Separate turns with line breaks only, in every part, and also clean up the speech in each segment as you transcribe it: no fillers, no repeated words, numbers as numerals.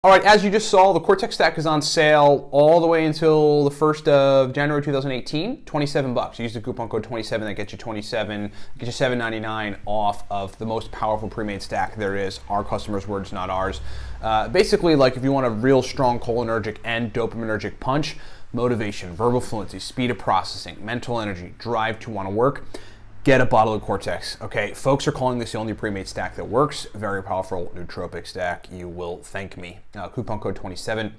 All right, as you just saw, the Cortex Stack is on sale all the way until the 1st of January 2018, $27. Use the coupon code 27, that gets you $7.99 off of the most powerful pre-made stack there is. Our customers' words, not ours. Basically, like if you want a real strong cholinergic and dopaminergic punch, motivation, verbal fluency, speed of processing, mental energy, drive to want to work, get a bottle of Cortex. Okay, folks are calling this the only pre-made stack that works. Very powerful nootropic stack. You will thank me. Coupon code 27.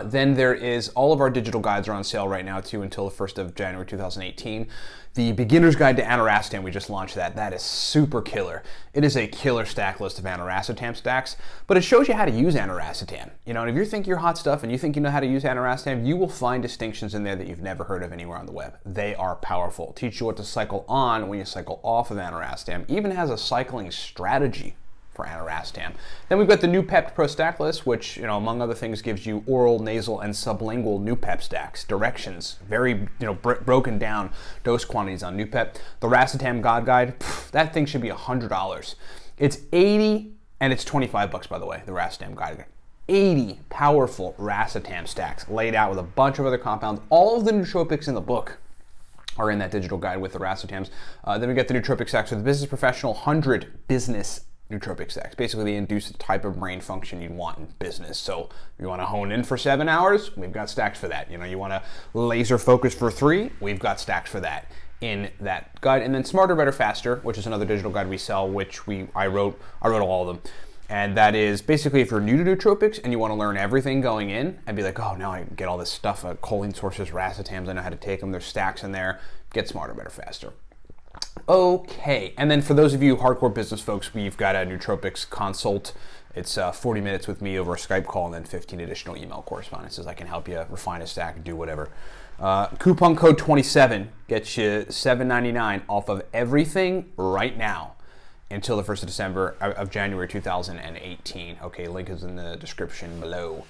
Then there is all of our digital guides are on sale right now too until the 1st of January 2018. The Beginner's Guide to Aniracetam, we just launched that. That is super killer. It is a killer stack list of aniracetam stacks, but it shows you how to use aniracetam. You know, and if you think you're hot stuff and you think you know how to use aniracetam, you will find distinctions in there that you've never heard of anywhere on the web. They are powerful. Teach you what to cycle on when you cycle off of aniracetam. Even has a cycling strategy for aniracetam. Then we've got the Noopept Pro Stack List, which, you know, among other things, gives you oral, nasal, and sublingual Noopept stacks, directions, very, broken down dose quantities on Noopept. The Racetam God Guide, that thing should be $100. It's $80 and it's $25, by the way, the Racetam God Guide. 80 powerful Racetam stacks laid out with a bunch of other compounds. All of the nootropics in the book are in that digital guide with the Racetams. Then we get the Nootropic Stacks for the business professional, 100 business nootropic stacks. Basically, they induce the type of brain function you'd want in business. So if you want to hone in for 7 hours, we've got stacks for that. You know, you want to laser focus for 3, we've got stacks for that in that guide. And then Smarter, Better, Faster, which is another digital guide we sell, which I wrote all of them. And that is basically if you're new to nootropics and you want to learn everything going in and be like, oh, now I get all this stuff, choline sources, racetams, I know how to take them, there's stacks in there, get Smarter, Better, Faster. Okay, and then for those of you hardcore business folks, we've got a Nootropics consult. It's 40 minutes with me over a Skype call and then 15 additional email correspondences. I can help you refine a stack and do whatever. Coupon code 27 gets you $7.99 off of everything right now until the 1st of December of January 2018. Okay, link is in the description below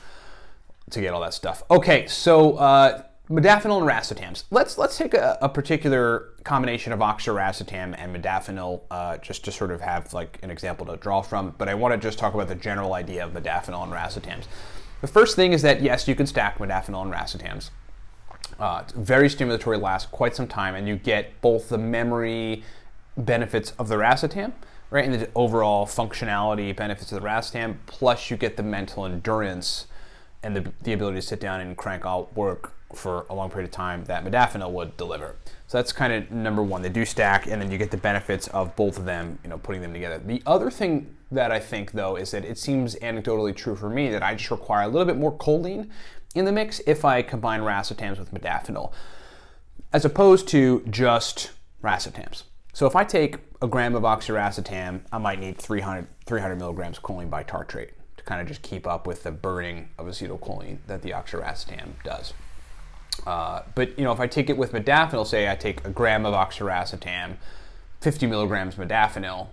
to get all that stuff. Okay, so modafinil and racetams. Let's take a particular combination of oxiracetam and modafinil just to sort of have like an example to draw from, but I want to just talk about the general idea of modafinil and racetams. The first thing is that yes, you can stack modafinil and racetams. It's very stimulatory, lasts quite some time, and you get both the memory benefits of the racetam, right, and the overall functionality benefits of the racetam, plus you get the mental endurance and the ability to sit down and crank out work for a long period of time that modafinil would deliver. So that's kind of number one. They do stack, and then you get the benefits of both of them, you know, putting them together. The other thing that I think, though, is that it seems anecdotally true for me that I just require a little bit more choline in the mix if I combine racetams with modafinil, as opposed to just racetams. So if I take a gram of oxiracetam, I might need 300 milligrams choline bitartrate to kind of just keep up with the burning of acetylcholine that the oxiracetam does. But you know, if I take it with modafinil, say I take a gram of oxiracetam, 50 milligrams modafinil,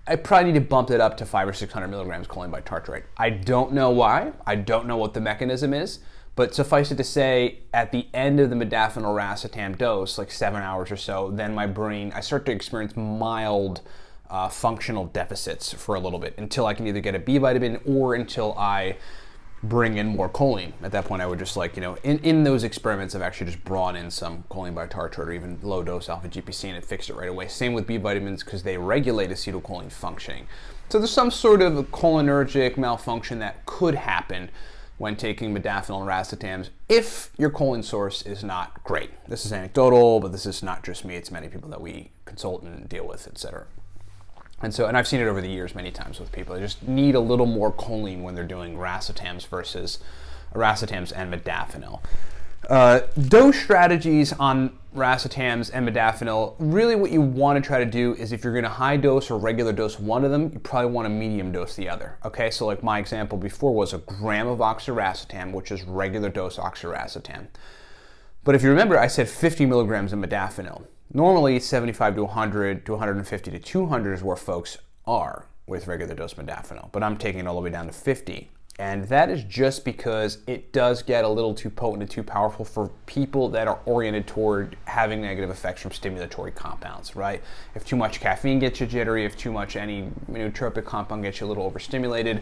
I probably need to bump it up to 500 or 600 milligrams choline bitartrate. I don't know why. I don't know what the mechanism is, but suffice it to say, at the end of the modafinil racetam dose, like 7 hours or so, then my brain, I start to experience mild functional deficits for a little bit until I can either get a B vitamin or until I bring in more choline. At that point, I would just like, you know, in those experiments, I've actually just brought in some choline bitartrate or even low dose alpha GPC and it fixed it right away. Same with B vitamins because they regulate acetylcholine functioning. So there's some sort of cholinergic malfunction that could happen when taking modafinil and racetams if your choline source is not great. This is anecdotal, but this is not just me. It's many people that we consult and deal with, etc. And I've seen it over the years many times with people. They just need a little more choline when they're doing racetams versus racetams and modafinil. Dose strategies on racetams and modafinil, really what you want to try to do is if you're going to high dose or regular dose one of them, you probably want to medium dose the other. Okay, so like my example before was a gram of oxiracetam, which is regular dose oxiracetam. But if you remember, I said 50 milligrams of modafinil. Normally 75 to 100 to 150 to 200 is where folks are with regular dose modafinil, but I'm taking it all the way down to 50. And that is just because it does get a little too potent and too powerful for people that are oriented toward having negative effects from stimulatory compounds, right? If too much caffeine gets you jittery, if too much any nootropic compound gets you a little overstimulated,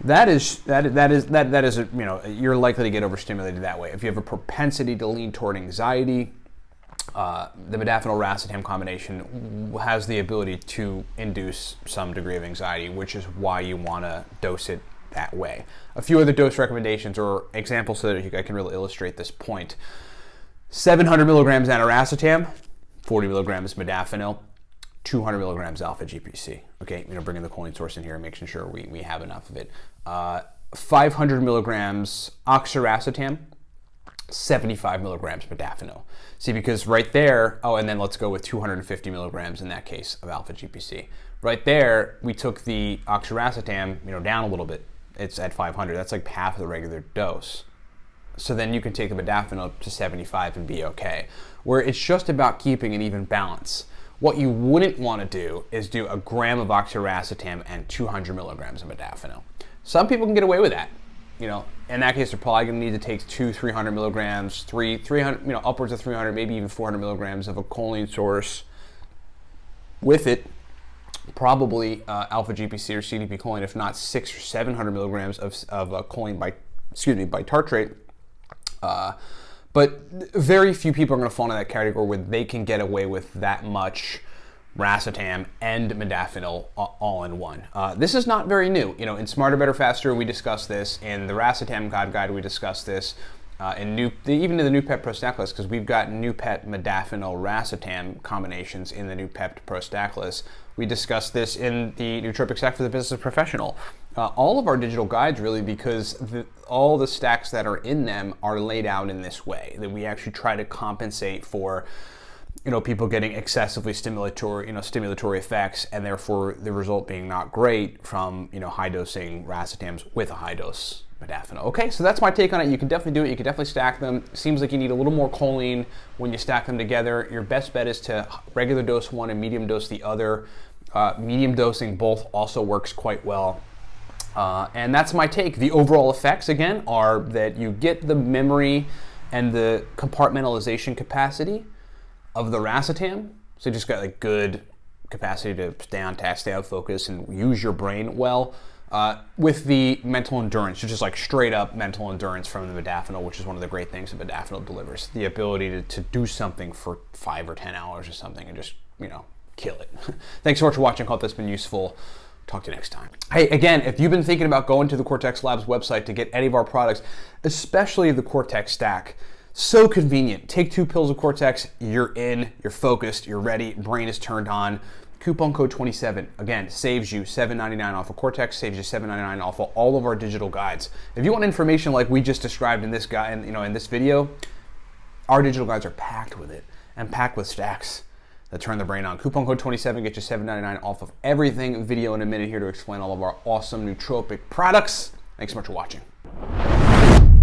That is you're likely to get overstimulated that way. If you have a propensity to lean toward anxiety, the modafinil racetam combination has the ability to induce some degree of anxiety, which is why you want to dose it that way. A few other dose recommendations or examples so that I can really illustrate this point. 700 milligrams aniracetam, 40 milligrams modafinil, 200 milligrams alpha GPC. Okay, bringing the choline source in here and making sure we have enough of it. 500 milligrams oxiracetam, 75 milligrams modafinil. See, because right there, and then let's go with 250 milligrams in that case of alpha GPC. Right there, we took the oxiracetam, down a little bit. It's at 500. That's like half of the regular dose. So then you can take the modafinil to 75 and be okay. Where it's just about keeping an even balance. What you wouldn't want to do is do a gram of oxiracetam and 200 milligrams of modafinil. Some people can get away with that. In that case, they're probably going to need to take 300 milligrams, 300, upwards of 300, maybe even 400 milligrams of a choline source with it. Probably alpha GPC or CDP choline, if not 600 or 700 milligrams of choline by tartrate. But very few people are going to fall into that category where they can get away with that much racetam and modafinil all in one. This is not very new. In Smarter, Better, Faster, we discussed this. In the Racetam Guide, we discussed this. Even in the NuPet Pro Stack List, because we've got NuPet modafinil racetam combinations in the NuPet Pro Stack List. We discussed this in the Nootropic Stack for the Business Professional. All of our digital guides, really, because all the stacks that are in them are laid out in this way, that we actually try to compensate for people getting excessively stimulatory effects, and therefore the result being not great from high dosing racetams with a high dose modafinil. Okay, so that's my take on it. You can definitely do it. You can definitely stack them. Seems like you need a little more choline when you stack them together. Your best bet is to regular dose one and medium dose the other. Medium dosing both also works quite well. And that's my take. The overall effects, again, are that you get the memory and the compartmentalization capacity of the racetam. So you just got like good capacity to stay on task, stay out focus, and use your brain well. With the mental endurance, just like straight up mental endurance from the modafinil, which is one of the great things that modafinil delivers. The ability to do something for 5 or 10 hours or something and just, kill it. Thanks so much for watching. Hope that's been useful. Talk to you next time. Hey, again, if you've been thinking about going to the Cortex Labs website to get any of our products, especially the Cortex Stack, so convenient. Take 2 pills of Cortex, you're in, you're focused, you're ready, brain is turned on. Coupon code 27, again, saves you $7.99 off of Cortex, saves you $7.99 off of all of our digital guides. If you want information like we just described in this guide, in this video, our digital guides are packed with it and packed with stacks that turn the brain on. Coupon code 27 gets you $7.99 off of everything. Video in a minute here to explain all of our awesome nootropic products. Thanks so much for watching.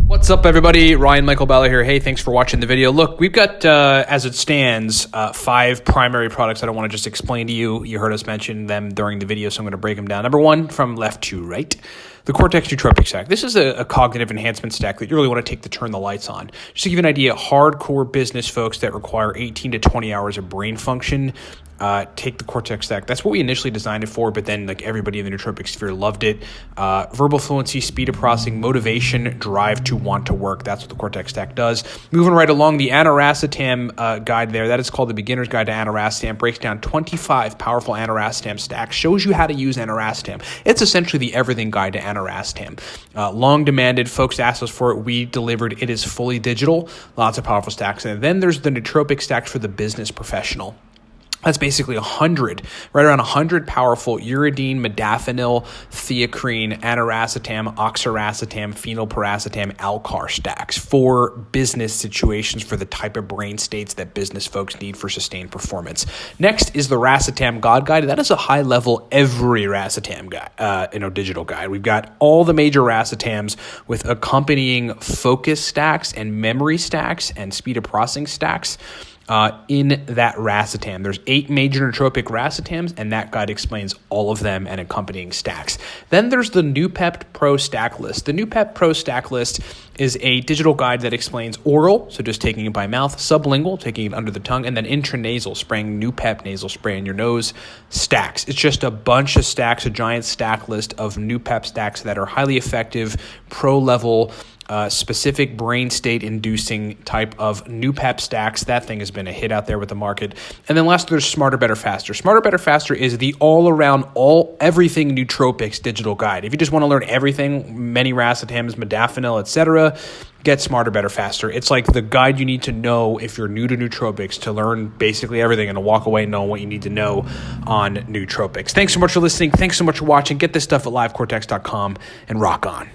What's up, everybody? Ryan Michael Balla here. Hey, thanks for watching the video. Look, we've got, as it stands, 5 primary products that I want to just explain to you. You heard us mention them during the video, so I'm going to break them down. Number 1, from left to right, the Cortex Nootropic Stack. This is a cognitive enhancement stack that you really want to take to turn the lights on. Just to give you an idea, hardcore business folks that require 18 to 20 hours of brain function, take the Cortex Stack. That's what we initially designed it for, but then everybody in the nootropic sphere loved it. Verbal fluency, speed of processing, motivation, drive to want to work. That's what the Cortex Stack does. Moving right along, the aniracetam guide there, that is called the Beginner's Guide to Aniracetam, breaks down 25 powerful aniracetam stacks, shows you how to use aniracetam. It's essentially the everything guide to aniracetam. Long demanded, folks asked us for it, we delivered. It is fully digital, lots of powerful stacks. And then there's the Nootropic Stack for the business professional. That's basically 100, right around 100 powerful uridine, modafinil, theacrine, aniracetam, oxiracetam, phenylpiracetam, alcar stacks for business situations, for the type of brain states that business folks need for sustained performance. Next is the Racetam God Guide. That is a high-level every racetam guide, digital guide. We've got all the major racetams with accompanying focus stacks and memory stacks and speed of processing stacks.
in that Racetam. There's 8 major nootropic Racetams, and that guide explains all of them and accompanying stacks. Then there's the Noopept Pro Stack List. The Noopept Pro Stack List is a digital guide that explains oral, so just taking it by mouth, sublingual, taking it under the tongue, and then intranasal, spraying Noopept nasal spray in your nose, stacks. It's just a bunch of stacks, a giant stack list of Noopept stacks that are highly effective, pro-level, specific brain state inducing type of Noopept stacks. That thing has been a hit out there with the market. And then last, there's Smarter, Better, Faster. Smarter, Better, Faster is the all-around, everything nootropics digital guide. If you just want to learn everything, many Racetams, Modafinil, etc., get Smarter, Better, Faster. It's like the guide you need to know if you're new to nootropics, to learn basically everything and to walk away knowing what you need to know on nootropics. Thanks so much for listening. Thanks so much for watching. Get this stuff at livecortex.com and rock on.